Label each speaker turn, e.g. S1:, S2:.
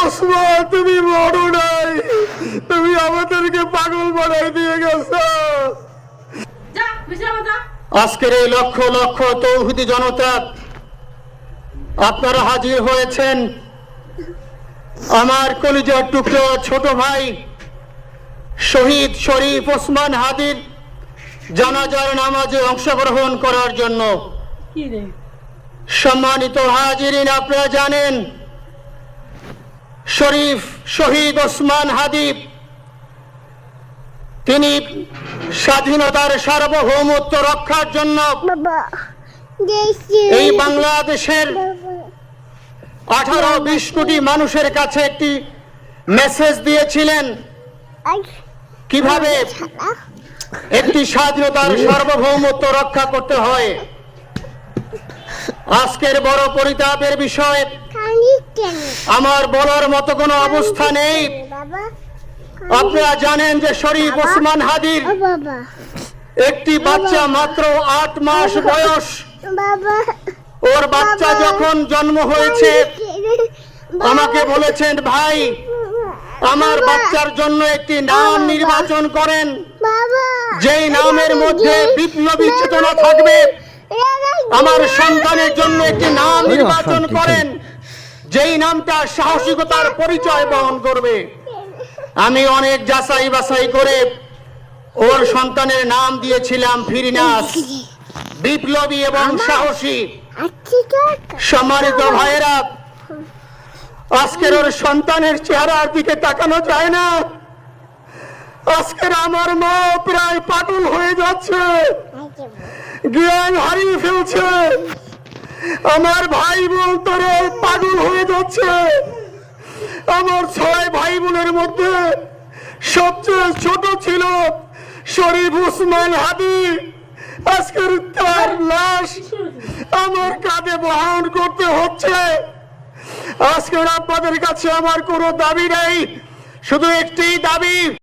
S1: ওসমান, তুমি মরো নাই, তুমি আমাদেরকে পাগল বানাই দিয়ে গেছো। আজকের এই লক্ষ লক্ষ তৌহিদি জনতা, আপনারা হাজির হয়েছেন আমার কলিজার টুকরো ছোট ভাই শহীদ শরীফ ওসমান হাদির জানাজার নামাজে অংশগ্রহণ করার জন্য। সম্মানিত হাজিরিন, আপনারা জানেন শহীদ ওসমান হাদি তিনি স্বাধীনতার সার্বভৌমত্ব রক্ষার জন্য এই বাংলাদেশের 18-20 কোটি মানুষের কাছে একটি মেসেজ দিয়েছিলেন কিভাবে একটি স্বাধীনতার সার্বভৌমত্ব রক্ষা করতে হয়। আজকের বড় পরিতাপের বিষয়, আমার বলার মতো কোনো অবস্থা নেই। আপনারা জানেন যে শরীফ ওসমান হাদির একটি বাচ্চা মাত্র 8 মাস বয়স। ওর বাচ্চা যখন জন্ম হয়েছে আমাকে বলেছেন, ভাই আমার বাচ্চার জন্য একটি নাম নির্বাচন করেন, যেই নামের মধ্যে বিপ্লবী চেতনা থাকবে। আমার সন্তানের জন্য একটি নাম নির্বাচন করেন, যেই নামটা সাহসিকতার পরিচয় বহন করবে। আমি অনেক যাচাই বাছাই করে ওর সন্তানের নাম দিয়েছিলাম ফিরিনাস, বিপ্লবী এবং সাহসী। সম্মানিত ভাইয়েরা, আজকের ওর সন্তানের চেহারার দিকে তাকানো যায় না। আজকের আমার মা প্রায় পাগল হয়ে যাচ্ছে, জ্ঞান হারিয়ে ফেলছে। আমার ভাই বোন তারা পাগল হয়ে যাচ্ছে। আমার 6 ভাই বোনের মধ্যে সবচেয়ে ছোট ছিল শরীফ ওসমান হাদি। আজকের তার লাশ আমার কাঁধে বহন করতে হচ্ছে। আজকের আপনাদের কাছে আমার কোনো দাবি নেই, শুধু একটি দাবি,